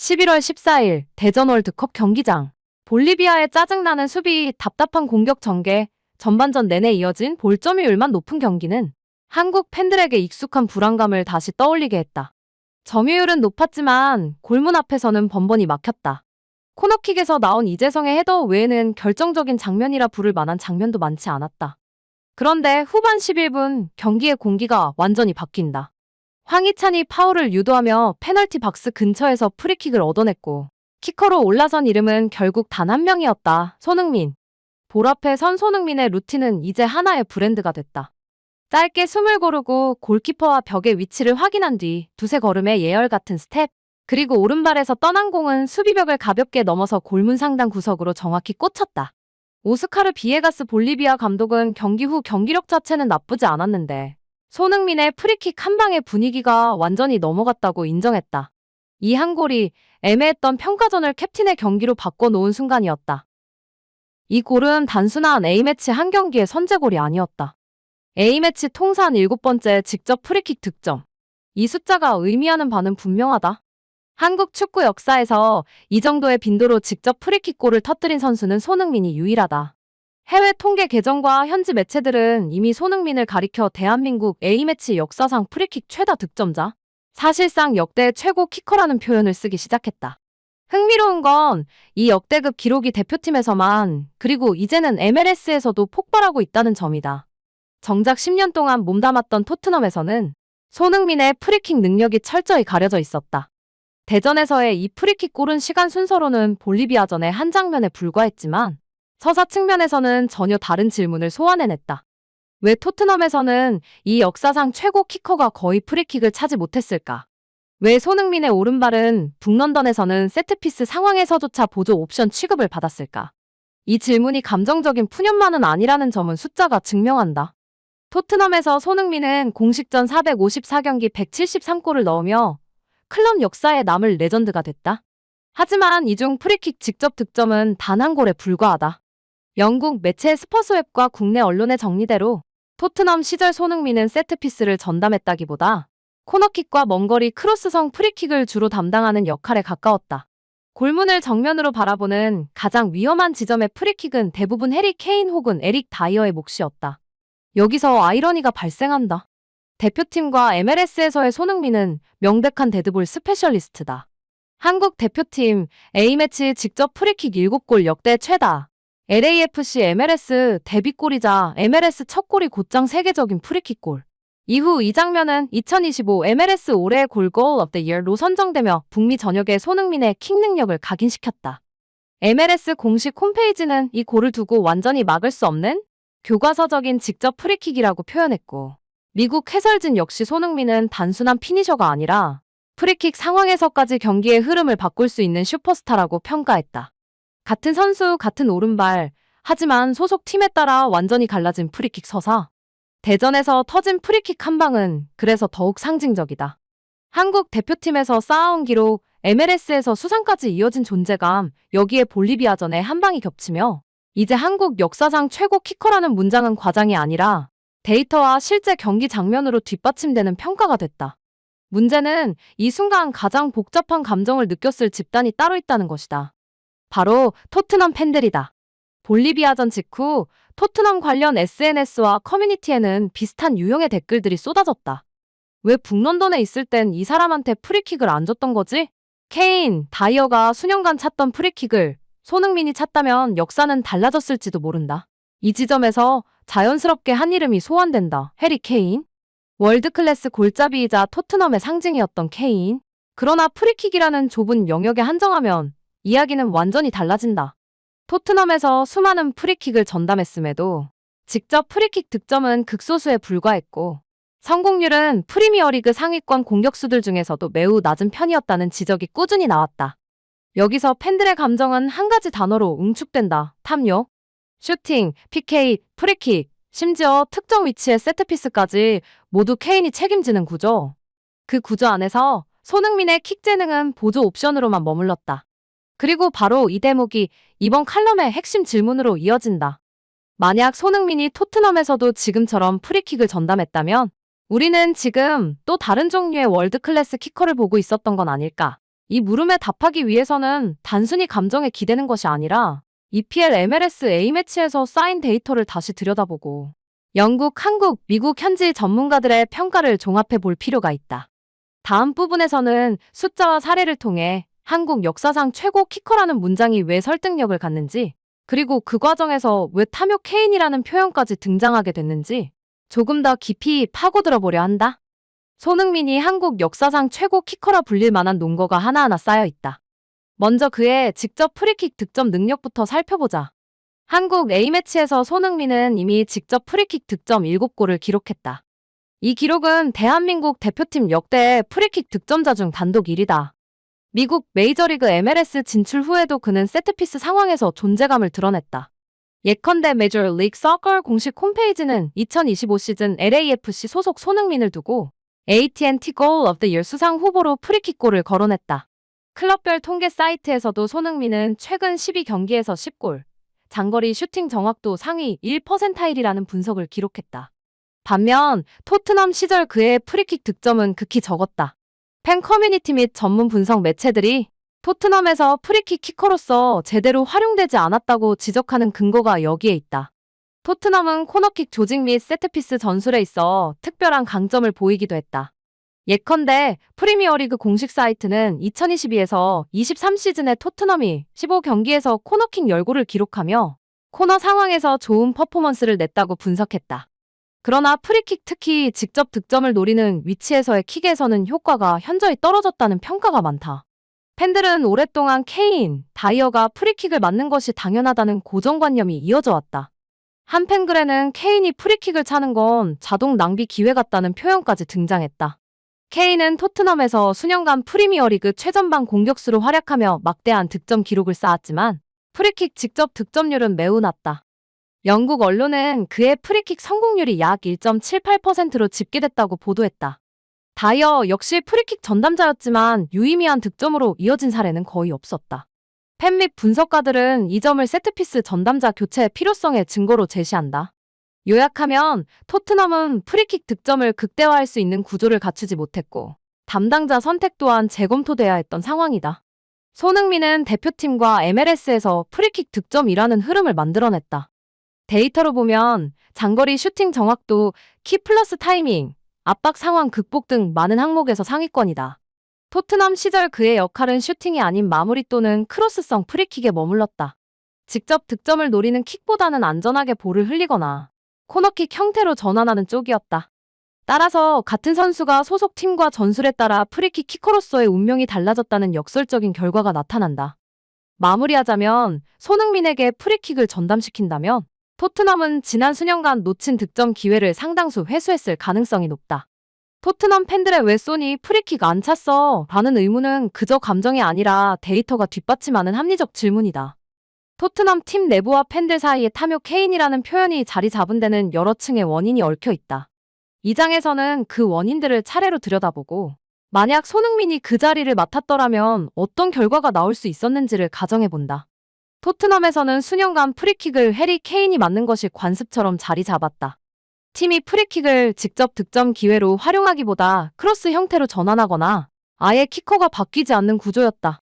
11월 14일 대전 월드컵 경기장. 볼리비아의 짜증나는 수비, 답답한 공격 전개, 전반전 내내 이어진 볼점유율만 높은 경기는 한국 팬들에게 익숙한 불안감을 다시 떠올리게 했다. 점유율은 높았지만 골문 앞에서는 번번이 막혔다. 코너킥에서 나온 이재성의 헤더 외에는 결정적인 장면이라 부를 만한 장면도 많지 않았다. 그런데 후반 11분 경기의 공기가 완전히 바뀐다. 황희찬이 파울을 유도하며 페널티 박스 근처에서 프리킥을 얻어냈고 키커로 올라선 이름은 결국 단 한 명이었다. 손흥민. 볼 앞에 선 손흥민의 루틴은 이제 하나의 브랜드가 됐다. 짧게 숨을 고르고 골키퍼와 벽의 위치를 확인한 뒤 두세 걸음의 예열 같은 스텝, 그리고 오른발에서 떠난 공은 수비벽을 가볍게 넘어서 골문 상단 구석으로 정확히 꽂혔다. 오스카르 비에가스 볼리비아 감독은 경기 후 경기력 자체는 나쁘지 않았는데 손흥민의 프리킥 한 방의 분위기가 완전히 넘어갔다고 인정했다. 이 한 골이 애매했던 평가전을 캡틴의 경기로 바꿔놓은 순간이었다. 이 골은 단순한 A매치 한 경기의 선제골이 아니었다. A매치 통산 7번째 직접 프리킥 득점. 이 숫자가 의미하는 바는 분명하다. 한국 축구 역사에서 이 정도의 빈도로 직접 프리킥 골을 터뜨린 선수는 손흥민이 유일하다. 해외 통계 계정과 현지 매체들은 이미 손흥민을 가리켜 대한민국 A매치 역사상 프리킥 최다 득점자, 사실상 역대 최고 키커라는 표현을 쓰기 시작했다. 흥미로운 건 이 역대급 기록이 대표팀에서만, 그리고 이제는 MLS에서도 폭발하고 있다는 점이다. 정작 10년 동안 몸담았던 토트넘에서는 손흥민의 프리킥 능력이 철저히 가려져 있었다. 대전에서의 이 프리킥 골은 시간 순서로는 볼리비아전의 한 장면에 불과했지만 서사 측면에서는 전혀 다른 질문을 소환해냈다. 왜 토트넘에서는 이 역사상 최고 키커가 거의 프리킥을 차지 못했을까? 왜 손흥민의 오른발은 북런던에서는 세트피스 상황에서조차 보조 옵션 취급을 받았을까? 이 질문이 감정적인 푸념만은 아니라는 점은 숫자가 증명한다. 토트넘에서 손흥민은 공식전 454경기 173골을 넣으며 클럽 역사에 남을 레전드가 됐다. 하지만 이 중 프리킥 직접 득점은 단 한 골에 불과하다. 영국 매체 스퍼스웹과 국내 언론의 정리대로 토트넘 시절 손흥민은 세트피스를 전담했다기보다 코너킥과 먼거리 크로스성 프리킥을 주로 담당하는 역할에 가까웠다. 골문을 정면으로 바라보는 가장 위험한 지점의 프리킥은 대부분 해리 케인 혹은 에릭 다이어의 몫이었다. 여기서 아이러니가 발생한다. 대표팀과 MLS에서의 손흥민은 명백한 데드볼 스페셜리스트다. 한국 대표팀 A매치 직접 프리킥 7골 역대 최다. LAFC MLS 데뷔골이자 MLS 첫 골이 곧장 세계적인 프리킥골. 이후 이 장면은 2025 MLS 올해의 골 of the Year로 선정되며 북미 전역의 손흥민의 킥 능력을 각인시켰다. MLS 공식 홈페이지는 이 골을 두고 완전히 막을 수 없는 교과서적인 직접 프리킥이라고 표현했고, 미국 해설진 역시 손흥민은 단순한 피니셔가 아니라 프리킥 상황에서까지 경기의 흐름을 바꿀 수 있는 슈퍼스타라고 평가했다. 같은 선수, 같은 오른발, 하지만 소속 팀에 따라 완전히 갈라진 프리킥 서사. 대전에서 터진 프리킥 한 방은 그래서 더욱 상징적이다. 한국 대표팀에서 쌓아온 기록, MLS에서 수상까지 이어진 존재감, 여기에 볼리비아전의 한 방이 겹치며 이제 한국 역사상 최고 키커라는 문장은 과장이 아니라 데이터와 실제 경기 장면으로 뒷받침되는 평가가 됐다. 문제는 이 순간 가장 복잡한 감정을 느꼈을 집단이 따로 있다는 것이다. 바로 토트넘 팬들이다. 볼리비아전 직후 토트넘 관련 SNS와 커뮤니티에는 비슷한 유형의 댓글들이 쏟아졌다. 왜 북런던에 있을 땐 이 사람한테 프리킥을 안 줬던 거지? 케인, 다이어가 수년간 찾던 프리킥을 손흥민이 찾다면 역사는 달라졌을지도 모른다. 이 지점에서 자연스럽게 한 이름이 소환된다. 해리 케인. 월드클래스 골잡이이자 토트넘의 상징이었던 케인. 그러나 프리킥이라는 좁은 영역에 한정하면 이야기는 완전히 달라진다. 토트넘에서 수많은 프리킥을 전담했음에도 직접 프리킥 득점은 극소수에 불과했고 성공률은 프리미어리그 상위권 공격수들 중에서도 매우 낮은 편이었다는 지적이 꾸준히 나왔다. 여기서 팬들의 감정은 한 가지 단어로 응축된다. 탐욕. 슈팅, PK, 프리킥, 심지어 특정 위치의 세트피스까지 모두 케인이 책임지는 구조. 그 구조 안에서 손흥민의 킥 재능은 보조 옵션으로만 머물렀다. 그리고 바로 이 대목이 이번 칼럼의 핵심 질문으로 이어진다. 만약 손흥민이 토트넘에서도 지금처럼 프리킥을 전담했다면 우리는 지금 또 다른 종류의 월드클래스 키커를 보고 있었던 건 아닐까? 이 물음에 답하기 위해서는 단순히 감정에 기대는 것이 아니라 EPL, MLS, A매치에서 쌓인 데이터를 다시 들여다보고 영국, 한국, 미국 현지 전문가들의 평가를 종합해 볼 필요가 있다. 다음 부분에서는 숫자와 사례를 통해 한국 역사상 최고 키커라는 문장이 왜 설득력을 갖는지, 그리고 그 과정에서 왜 탐욕 케인이라는 표현까지 등장하게 됐는지 조금 더 깊이 파고들어 보려 한다. 손흥민이 한국 역사상 최고 키커라 불릴 만한 논거가 하나하나 쌓여 있다. 먼저 그의 직접 프리킥 득점 능력부터 살펴보자. 한국 A매치에서 손흥민은 이미 직접 프리킥 득점 7골을 기록했다. 이 기록은 대한민국 대표팀 역대 프리킥 득점자 중 단독 1위다. 미국 메이저리그 MLS 진출 후에도 그는 세트피스 상황에서 존재감을 드러냈다. 예컨대 메이저 리그 서커 공식 홈페이지는 2025 시즌 LAFC 소속 손흥민을 두고 AT&T Goal of the Year 수상 후보로 프리킥골을 거론했다. 클럽별 통계 사이트에서도 손흥민은 최근 12경기에서 10골, 장거리 슈팅 정확도 상위 1%일이라는 분석을 기록했다. 반면 토트넘 시절 그의 프리킥 득점은 극히 적었다. 팬 커뮤니티 및 전문 분석 매체들이 토트넘에서 프리킥 키커로서 제대로 활용되지 않았다고 지적하는 근거가 여기에 있다. 토트넘은 코너킥 조직 및 세트피스 전술에 있어 특별한 강점을 보이기도 했다. 예컨대 프리미어리그 공식 사이트는 2022에서 23 시즌에 토트넘이 15경기에서 코너킥 10골을 기록하며 코너 상황에서 좋은 퍼포먼스를 냈다고 분석했다. 그러나 프리킥, 특히 직접 득점을 노리는 위치에서의 킥에서는 효과가 현저히 떨어졌다는 평가가 많다. 팬들은 오랫동안 케인, 다이어가 프리킥을 맞는 것이 당연하다는 고정관념이 이어져 왔다. 한 팬글에는 케인이 프리킥을 차는 건 자동 낭비 기회 같다는 표현까지 등장했다. 케인은 토트넘에서 수년간 프리미어리그 최전방 공격수로 활약하며 막대한 득점 기록을 쌓았지만 프리킥 직접 득점률은 매우 낮다. 영국 언론은 그의 프리킥 성공률이 약 1.78%로 집계됐다고 보도했다. 다이어 역시 프리킥 전담자였지만 유의미한 득점으로 이어진 사례는 거의 없었다. 팬 및 분석가들은 이 점을 세트피스 전담자 교체의 필요성의 증거로 제시한다. 요약하면 토트넘은 프리킥 득점을 극대화할 수 있는 구조를 갖추지 못했고 담당자 선택 또한 재검토돼야 했던 상황이다. 손흥민은 대표팀과 MLS에서 프리킥 득점이라는 흐름을 만들어냈다. 데이터로 보면 장거리 슈팅 정확도, 키 플러스 타이밍, 압박 상황 극복 등 많은 항목에서 상위권이다. 토트넘 시절 그의 역할은 슈팅이 아닌 마무리 또는 크로스성 프리킥에 머물렀다. 직접 득점을 노리는 킥보다는 안전하게 볼을 흘리거나 코너킥 형태로 전환하는 쪽이었다. 따라서 같은 선수가 소속 팀과 전술에 따라 프리킥 키커로서의 운명이 달라졌다는 역설적인 결과가 나타난다. 마무리하자면 손흥민에게 프리킥을 전담시킨다면 토트넘은 지난 수년간 놓친 득점 기회를 상당수 회수했을 가능성이 높다. 토트넘 팬들의 왜 소니 프리킥 안 찼어? 라는 의문은 그저 감정이 아니라 데이터가 뒷받침하는 합리적 질문이다. 토트넘 팀 내부와 팬들 사이에 탐욕 케인이라는 표현이 자리 잡은 데는 여러 층의 원인이 얽혀 있다. 이 장에서는 그 원인들을 차례로 들여다보고 만약 손흥민이 그 자리를 맡았더라면 어떤 결과가 나올 수 있었는지를 가정해본다. 토트넘에서는 수년간 프리킥을 해리 케인이 맞는 것이 관습처럼 자리 잡았다. 팀이 프리킥을 직접 득점 기회로 활용하기보다 크로스 형태로 전환하거나 아예 키커가 바뀌지 않는 구조였다.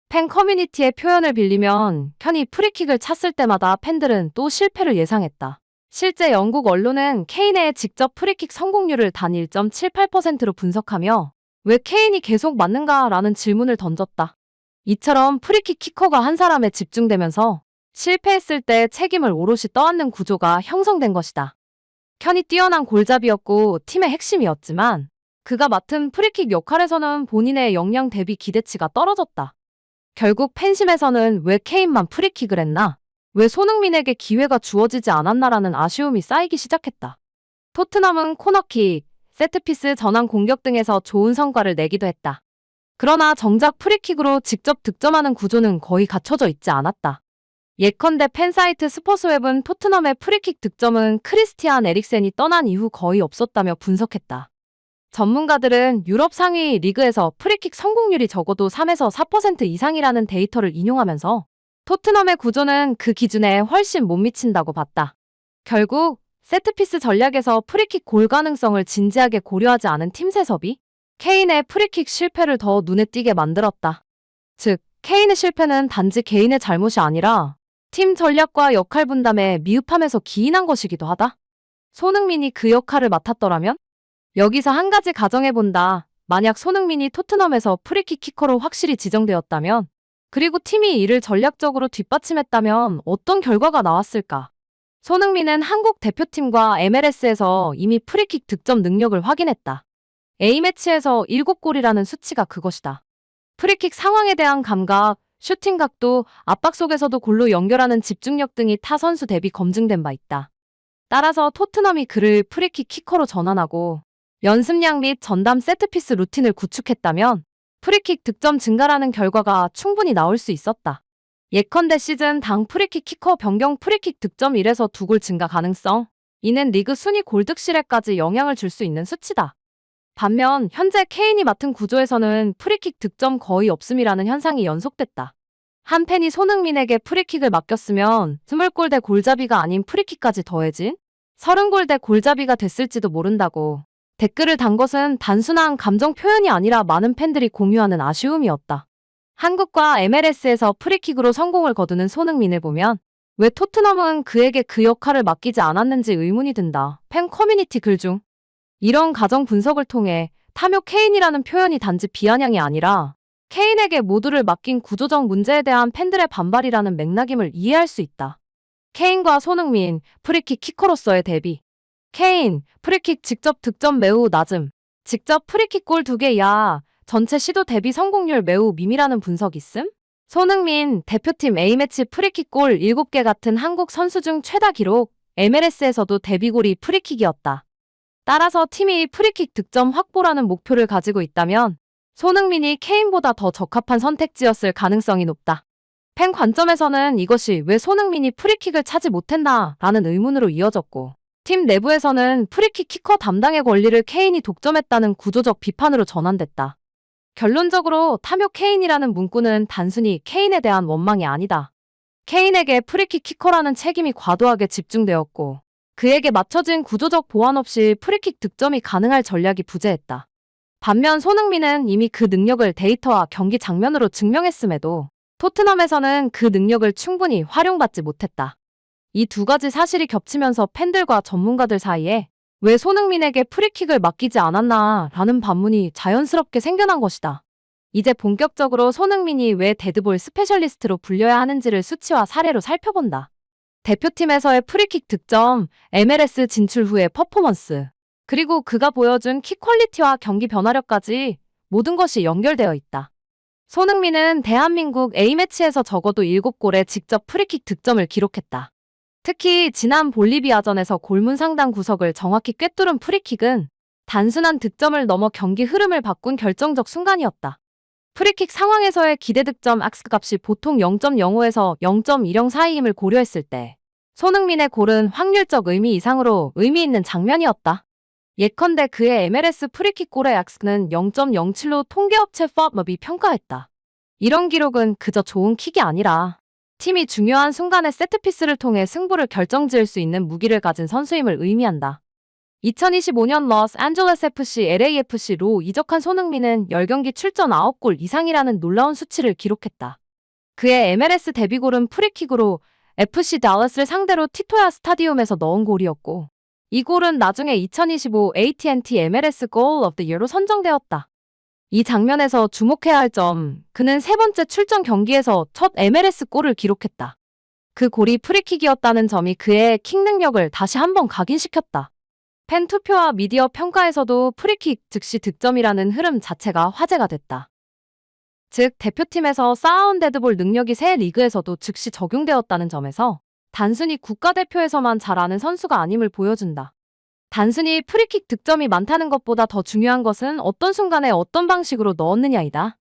팬 커뮤니티의 표현을 빌리면 편히 프리킥을 찼을 때마다 팬들은 또 실패를 예상했다. 실제 영국 언론은 케인의 직접 프리킥 성공률을 단 1.78%로 분석하며 왜 케인이 계속 맞는가라는 질문을 던졌다. 이처럼 프리킥 키커가 한 사람에 집중되면서 실패했을 때 책임을 오롯이 떠안는 구조가 형성된 것이다. 켄이 뛰어난 골잡이였고 팀의 핵심이었지만 그가 맡은 프리킥 역할에서는 본인의 역량 대비 기대치가 떨어졌다. 결국 팬심에서는 왜 케인만 프리킥을 했나? 왜 손흥민에게 기회가 주어지지 않았나라는 아쉬움이 쌓이기 시작했다. 토트넘은 코너킥, 세트피스 전환 공격 등에서 좋은 성과를 내기도 했다. 그러나 정작 프리킥으로 직접 득점하는 구조는 거의 갖춰져 있지 않았다. 예컨대 팬사이트 스포츠웹은 토트넘의 프리킥 득점은 크리스티안 에릭센이 떠난 이후 거의 없었다며 분석했다. 전문가들은 유럽 상위 리그에서 프리킥 성공률이 적어도 3에서 4% 이상이라는 데이터를 인용하면서 토트넘의 구조는 그 기준에 훨씬 못 미친다고 봤다. 결국 세트피스 전략에서 프리킥 골 가능성을 진지하게 고려하지 않은 팀 세섭이 케인의 프리킥 실패를 더 눈에 띄게 만들었다. 즉, 케인의 실패는 단지 개인의 잘못이 아니라 팀 전략과 역할 분담의 미흡함에서 기인한 것이기도 하다. 손흥민이 그 역할을 맡았더라면? 여기서 한 가지 가정해본다. 만약 손흥민이 토트넘에서 프리킥 키커로 확실히 지정되었다면, 그리고 팀이 이를 전략적으로 뒷받침했다면 어떤 결과가 나왔을까? 손흥민은 한국 대표팀과 MLS에서 이미 프리킥 득점 능력을 확인했다. A매치에서 7골이라는 수치가 그것이다. 프리킥 상황에 대한 감각, 슈팅 각도, 압박 속에서도 골로 연결하는 집중력 등이 타 선수 대비 검증된 바 있다. 따라서 토트넘이 그를 프리킥 키커로 전환하고 연습량 및 전담 세트피스 루틴을 구축했다면 프리킥 득점 증가라는 결과가 충분히 나올 수 있었다. 예컨대 시즌 당 프리킥 키커 변경 프리킥 득점 1에서 2골 증가 가능성. 이는 리그 순위 골득실에까지 영향을 줄 수 있는 수치다. 반면 현재 케인이 맡은 구조에서는 프리킥 득점 거의 없음이라는 현상이 연속됐다. 한 팬이 손흥민에게 프리킥을 맡겼으면 20골 대 골잡이가 아닌 프리킥까지 더해진 30골 대 골잡이가 됐을지도 모른다고 댓글을 단 것은 단순한 감정 표현이 아니라 많은 팬들이 공유하는 아쉬움이었다. 한국과 MLS에서 프리킥으로 성공을 거두는 손흥민을 보면 왜 토트넘은 그에게 그 역할을 맡기지 않았는지 의문이 든다. 팬 커뮤니티 글 중 이런 가정 분석을 통해 탐욕 케인이라는 표현이 단지 비아냥이 아니라 케인에게 모두를 맡긴 구조적 문제에 대한 팬들의 반발이라는 맥락임을 이해할 수 있다. 케인과 손흥민, 프리킥 키커로서의 대비. 케인, 프리킥 직접 득점 매우 낮음. 직접 프리킥 골 2개야. 전체 시도 대비 성공률 매우 미미라는 분석 있음? 손흥민, 대표팀 A매치 프리킥 골 7개 같은 한국 선수 중 최다 기록, MLS에서도 데뷔골이 프리킥이었다. 따라서 팀이 프리킥 득점 확보라는 목표를 가지고 있다면 손흥민이 케인보다 더 적합한 선택지였을 가능성이 높다. 팬 관점에서는 이것이 왜 손흥민이 프리킥을 차지 못했나 라는 의문으로 이어졌고, 팀 내부에서는 프리킥 키커 담당의 권리를 케인이 독점했다는 구조적 비판으로 전환됐다. 결론적으로 탐욕 케인이라는 문구는 단순히 케인에 대한 원망이 아니다. 케인에게 프리킥 키커라는 책임이 과도하게 집중되었고 그에게 맞춰진 구조적 보완 없이 프리킥 득점이 가능할 전략이 부재했다. 반면 손흥민은 이미 그 능력을 데이터와 경기 장면으로 증명했음에도 토트넘에서는 그 능력을 충분히 활용받지 못했다. 이 두 가지 사실이 겹치면서 팬들과 전문가들 사이에 왜 손흥민에게 프리킥을 맡기지 않았나 라는 반문이 자연스럽게 생겨난 것이다. 이제 본격적으로 손흥민이 왜 데드볼 스페셜리스트로 불려야 하는지를 수치와 사례로 살펴본다. 대표팀에서의 프리킥 득점, MLS 진출 후의 퍼포먼스, 그리고 그가 보여준 키 퀄리티와 경기 변화력까지 모든 것이 연결되어 있다. 손흥민은 대한민국 A매치에서 적어도 7골의 직접 프리킥 득점을 기록했다. 특히 지난 볼리비아전에서 골문 상단 구석을 정확히 꿰뚫은 프리킥은 단순한 득점을 넘어 경기 흐름을 바꾼 결정적 순간이었다. 프리킥 상황에서의 기대 득점 X값이 보통 0.05에서 0.10 사이임을 고려했을 때 손흥민의 골은 확률적 의미 이상으로 의미 있는 장면이었다. 예컨대 그의 MLS 프리킥 골의 X는 0.07로 통계업체 FOTMob이 평가했다. 이런 기록은 그저 좋은 킥이 아니라 팀이 중요한 순간에 세트피스를 통해 승부를 결정지을 수 있는 무기를 가진 선수임을 의미한다. 2025년 로스앤젤레스 FC, LAFC로 이적한 손흥민은 10경기 출전 9골 이상이라는 놀라운 수치를 기록했다. 그의 MLS 데뷔골은 프리킥으로 FC 달러스를 상대로 티토야 스타디움에서 넣은 골이었고 이 골은 나중에 2025 AT&T MLS Goal of the Year로 선정되었다. 이 장면에서 주목해야 할 점, 그는 세 번째 출전 경기에서 첫 MLS 골을 기록했다. 그 골이 프리킥이었다는 점이 그의 킥 능력을 다시 한번 각인시켰다. 팬 투표와 미디어 평가에서도 프리킥 즉시 득점이라는 흐름 자체가 화제가 됐다. 즉, 대표팀에서 쌓아온 데드볼 능력이 새 리그에서도 즉시 적용되었다는 점에서 단순히 국가대표에서만 잘 아는 선수가 아님을 보여준다. 단순히 프리킥 득점이 많다는 것보다 더 중요한 것은 어떤 순간에 어떤 방식으로 넣었느냐이다.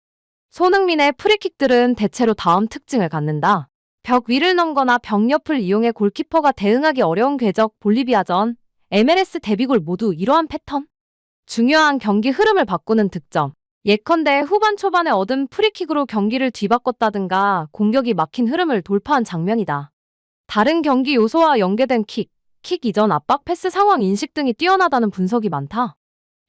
손흥민의 프리킥들은 대체로 다음 특징을 갖는다. 벽 위를 넘거나 벽 옆을 이용해 골키퍼가 대응하기 어려운 궤적, 볼리비아전, MLS 데뷔골 모두 이러한 패턴. 중요한 경기 흐름을 바꾸는 득점. 예컨대 후반 초반에 얻은 프리킥으로 경기를 뒤바꿨다든가 공격이 막힌 흐름을 돌파한 장면이다. 다른 경기 요소와 연계된 킥 이전 압박 패스 상황 인식 등이 뛰어나다는 분석이 많다.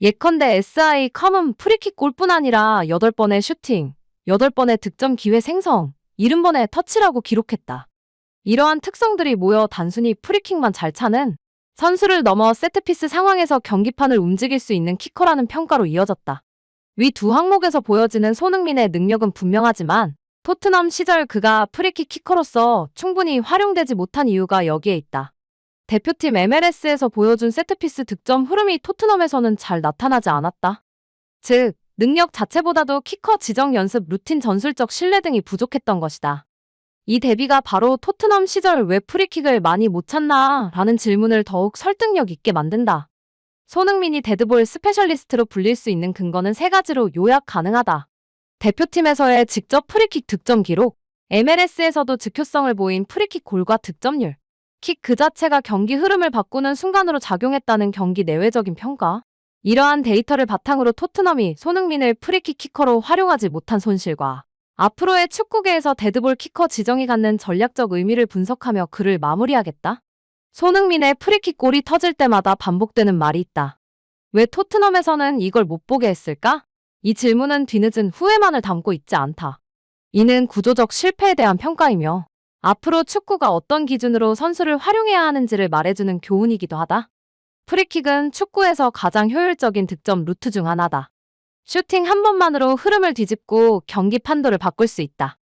예컨대 SI 컴은 프리킥 골뿐 아니라 8번의 슈팅, 8번의 득점 기회 생성, 70번의 터치라고 기록했다. 이러한 특성들이 모여 단순히 프리킥만 잘 차는 선수를 넘어 세트피스 상황에서 경기판을 움직일 수 있는 키커라는 평가로 이어졌다. 위 두 항목에서 보여지는 손흥민의 능력은 분명하지만 토트넘 시절 그가 프리킥 키커로서 충분히 활용되지 못한 이유가 여기에 있다. 대표팀 MLS에서 보여준 세트피스 득점 흐름이 토트넘에서는 잘 나타나지 않았다. 즉, 능력 자체보다도 키커 지정 연습 루틴 전술적 신뢰 등이 부족했던 것이다. 이 대비가 바로 토트넘 시절 왜 프리킥을 많이 못 찼나 라는 질문을 더욱 설득력 있게 만든다. 손흥민이 데드볼 스페셜리스트로 불릴 수 있는 근거는 3가지로 요약 가능하다. 대표팀에서의 직접 프리킥 득점 기록, MLS에서도 즉효성을 보인 프리킥 골과 득점률, 킥 그 자체가 경기 흐름을 바꾸는 순간으로 작용했다는 경기 내외적인 평가. 이러한 데이터를 바탕으로 토트넘이 손흥민을 프리킥 키커로 활용하지 못한 손실과 앞으로의 축구계에서 데드볼 키커 지정이 갖는 전략적 의미를 분석하며 글을 마무리하겠다. 손흥민의 프리킥 골이 터질 때마다 반복되는 말이 있다. 왜 토트넘에서는 이걸 못 보게 했을까? 이 질문은 뒤늦은 후회만을 담고 있지 않다. 이는 구조적 실패에 대한 평가이며 앞으로 축구가 어떤 기준으로 선수를 활용해야 하는지를 말해주는 교훈이기도 하다. 프리킥은 축구에서 가장 효율적인 득점 루트 중 하나다. 슈팅 한 번만으로 흐름을 뒤집고 경기 판도를 바꿀 수 있다.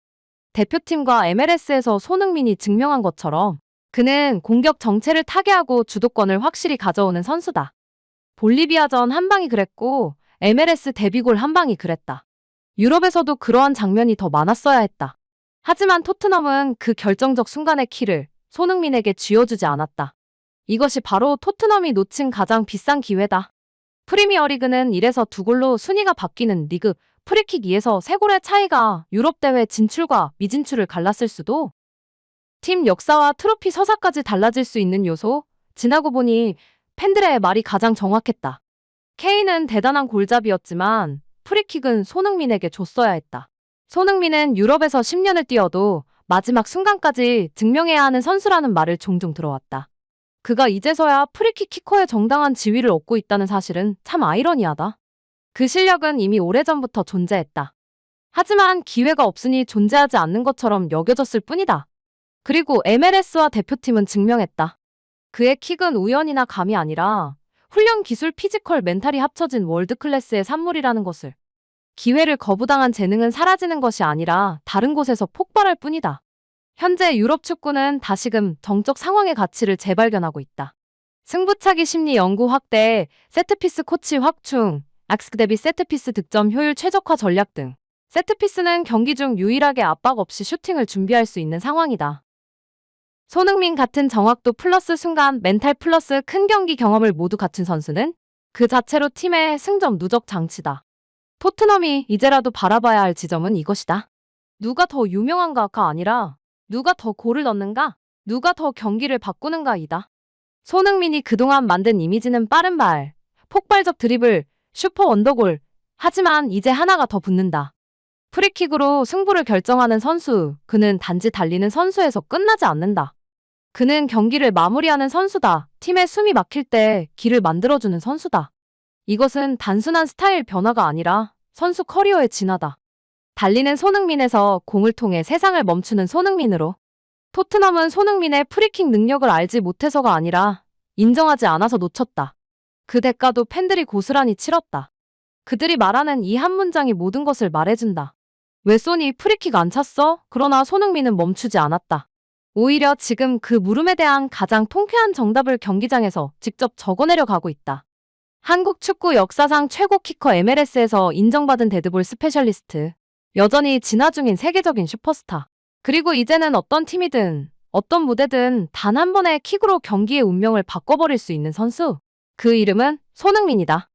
대표팀과 MLS에서 손흥민이 증명한 것처럼 그는 공격 정체를 타개하고 주도권을 확실히 가져오는 선수다. 볼리비아전 한 방이 그랬고 MLS 데뷔골 한 방이 그랬다. 유럽에서도 그러한 장면이 더 많았어야 했다. 하지만 토트넘은 그 결정적 순간의 키를 손흥민에게 쥐어주지 않았다. 이것이 바로 토트넘이 놓친 가장 비싼 기회다. 프리미어리그는 1에서 2골로 순위가 바뀌는 리그, 프리킥 2에서 3골의 차이가 유럽대회 진출과 미진출을 갈랐을 수도, 팀 역사와 트로피 서사까지 달라질 수 있는 요소, 지나고 보니 팬들의 말이 가장 정확했다. 케인은 대단한 골잡이였지만 프리킥은 손흥민에게 줬어야 했다. 손흥민은 유럽에서 10년을 뛰어도 마지막 순간까지 증명해야 하는 선수라는 말을 종종 들어왔다. 그가 이제서야 프리킥 키커의 정당한 지위를 얻고 있다는 사실은 참 아이러니하다. 그 실력은 이미 오래전부터 존재했다. 하지만 기회가 없으니 존재하지 않는 것처럼 여겨졌을 뿐이다. 그리고 MLS와 대표팀은 증명했다. 그의 킥은 우연이나 감이 아니라 훈련 기술, 피지컬, 멘탈이 합쳐진 월드클래스의 산물이라는 것을. 기회를 거부당한 재능은 사라지는 것이 아니라 다른 곳에서 폭발할 뿐이다. 현재 유럽 축구는 다시금 정적 상황의 가치를 재발견하고 있다. 승부차기 심리 연구 확대, 세트피스 코치 확충, 악스 대비 세트피스 득점 효율 최적화 전략 등. 세트피스는 경기 중 유일하게 압박 없이 슈팅을 준비할 수 있는 상황이다. 손흥민 같은 정확도 플러스 순간, 멘탈 플러스 큰 경기 경험을 모두 갖춘 선수는 그 자체로 팀의 승점 누적 장치다. 토트넘이 이제라도 바라봐야 할 지점은 이것이다. 누가 더 유명한가가 아니라 누가 더 골을 넣는가? 누가 더 경기를 바꾸는가이다. 손흥민이 그동안 만든 이미지는 빠른 발, 폭발적 드리블, 슈퍼 원더골. 하지만 이제 하나가 더 붙는다. 프리킥으로 승부를 결정하는 선수. 그는 단지 달리는 선수에서 끝나지 않는다. 그는 경기를 마무리하는 선수다. 팀의 숨이 막힐 때 길을 만들어주는 선수다. 이것은 단순한 스타일 변화가 아니라 선수 커리어의 진화다. 달리는 손흥민에서 공을 통해 세상을 멈추는 손흥민으로. 토트넘은 손흥민의 프리킥 능력을 알지 못해서가 아니라 인정하지 않아서 놓쳤다. 그 대가도 팬들이 고스란히 치렀다. 그들이 말하는 이 한 문장이 모든 것을 말해준다. 왜 소니 프리킥 안 찼어? 그러나 손흥민은 멈추지 않았다. 오히려 지금 그 물음에 대한 가장 통쾌한 정답을 경기장에서 직접 적어내려 가고 있다. 한국 축구 역사상 최고 키커 MLS에서 인정받은 데드볼 스페셜리스트. 여전히 진화 중인 세계적인 슈퍼스타. 그리고 이제는 어떤 팀이든 어떤 무대든 단 한 번의 킥으로 경기의 운명을 바꿔버릴 수 있는 선수. 그 이름은 손흥민이다.